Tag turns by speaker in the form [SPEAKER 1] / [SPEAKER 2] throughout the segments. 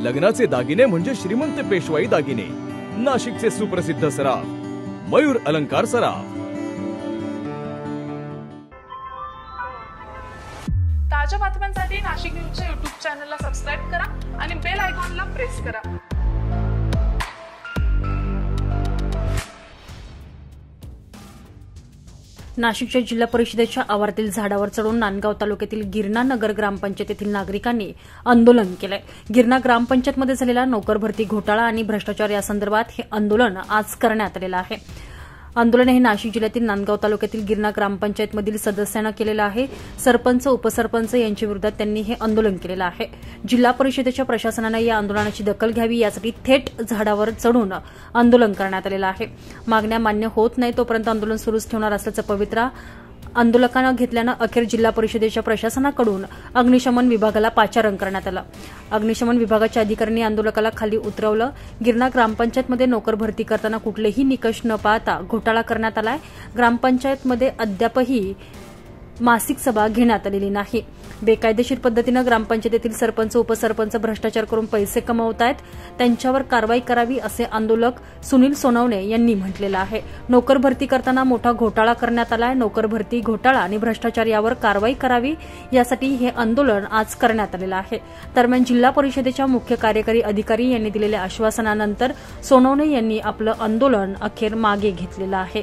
[SPEAKER 1] लग्नाचे दागिने म्हणजे श्रीमंत पेशवाई दागिने, नाशिकचे सुप्रसिद्ध सराफ मयूर अलंकार सराफ।
[SPEAKER 2] ताज्या बातम्यांसाठी नाशिक न्यूजच्या YouTube चॅनलला सबस्क्राइब करा आणि बेल आयकॉनला प्रेस करा।
[SPEAKER 3] नाशिकच्या जिल्हा परिषदेच्या आवारातील झाडावर चढून नांदगाव तालुक्यातील गिरणा नगर ग्रामपंचायतीतील नागरिकांनी आंदोलन केलंय। गिरणा ग्रामपंचायतमध्ये झालेला नोकर भरती घोटाळा आणि भ्रष्टाचार यासंदर्भात हे आंदोलन आज करण्यात आलेलं आहे। आंदोलन हे नाशिक जिल्ह्यातील नांदगाव तालुक्यातील गिरणा ग्रामपंचायतमधील सदस्यांना केलेलं आहे। सरपंच उपसरपंच यांच्या विरोधात त्यांनी हे आंदोलन केलेलं आहे। जिल्हा परिषदेच्या प्रशासनाने या आंदोलनाची दखल घ्यावी यासाठी थेट झाडावर चढून आंदोलन करण्यात आलेलं आहे। मागण्या मान्य होत नाही तोपर्यंत आंदोलन सुरूच ठेवणार असल्याचा पवित्रा आंदोलकांना घेतल्यानं अखेर जिल्हा परिषदेच्या प्रशासनाकडून अग्निशमन विभागाला पाचारण करण्यात आलं। अग्निशमन विभागाच्या अधिकाऱ्यांनी आंदोलकाला खाली उतरवलं। गिरणा ग्रामपंचायतमध्ये नोकर भरती करताना कुठलेही निकष न पाळता घोटाळा करण्यात आलाय। ग्रामपंचायतमध्ये अद्यापही मासिक सभा घेण्यात आलेली नाही। बेकायदेशीर पद्धतीने ग्रामपंचायतीतील सरपंच उपसरपंच भ्रष्टाचार करून पैसे कमवत आहेत, त्यांच्यावर कारवाई करावी असे आंदोलक सुनील सोनवणे यांनी म्हटलेलं आहे। नोकर भरती करताना मोठा घोटाळा करण्यात आलाय। नोकर भरती घोटाळा आणि भ्रष्टाचार यावर कारवाई करावी यासाठी हे आंदोलन आज करण्यात आलेलं आहे। दरम्यान जिल्हा परिषदेच्या मुख्य कार्यकारी अधिकारी यांनी दिलेल्या आश्वासनानंतर सोनवणे यांनी आपलं आंदोलन अखेर मागे घेतलेलं आहे।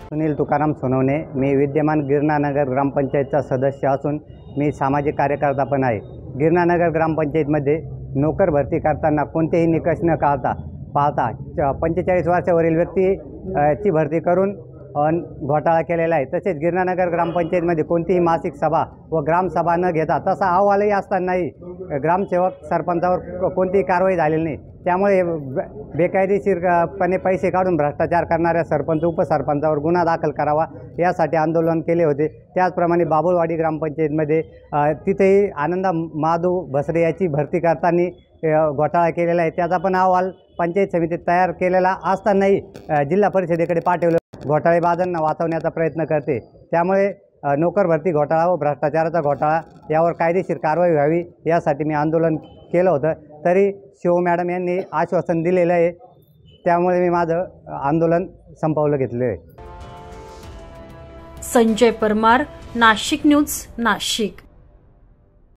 [SPEAKER 4] सुनील तुकाराम सोनवणे, मी विद्यमान गिरणा नगर ग्रामपंचायतचा सदस्य असून मी सामाजिक कार्यकर्ता पण आहे। गिरणा नगर ग्रामपंचायतमध्ये नोकर भरती करताना कोणतेही निकष न पाळता 45 वर्षावरील व्यक्तीची भरती करून घोटाळा केलेला आहे। तसेच गिरणा नगर ग्रामपंचायतमध्ये कोणतीही मासिक सभा व ग्रामसभा न घेता तसा अहवालही असतानाही ग्रामसेवक सरपंचावर कोणतीही कारवाई झालेली नाही। त्यामुळे बेकायदेशीरपणे पैसे काढून भ्रष्टाचार करणाऱ्या सरपंच उपसरपंचावर गुन्हा दाखल करावा यासाठी आंदोलन केले होते। त्याचप्रमाणे बाबुळवाडी ग्रामपंचायतमध्ये तिथेही आनंदा माधव भसरे याची भरती करताना घोटाळा केलेला आहे। त्याचा पण अहवाल पंचायत समितीत तयार केलेला असतानाही जिल्हा परिषदेकडे पाठवलं घोटाळेबाजांना वाचवण्याचा प्रयत्न करते। त्यामुळे नोकर भरती घोटाळा व भ्रष्टाचाराचा घोटाळा यावर कायदेशीर कारवाई व्हावी यासाठी मी आंदोलन केलं होतं। तरी शिव मॅडम यांनी आश्वासन दिलेलं आहे, त्यामुळे मी माझं आंदोलन संपवलं घेतलं आहे।
[SPEAKER 3] संजय परमार, नाशिक न्यूज, नाशिक।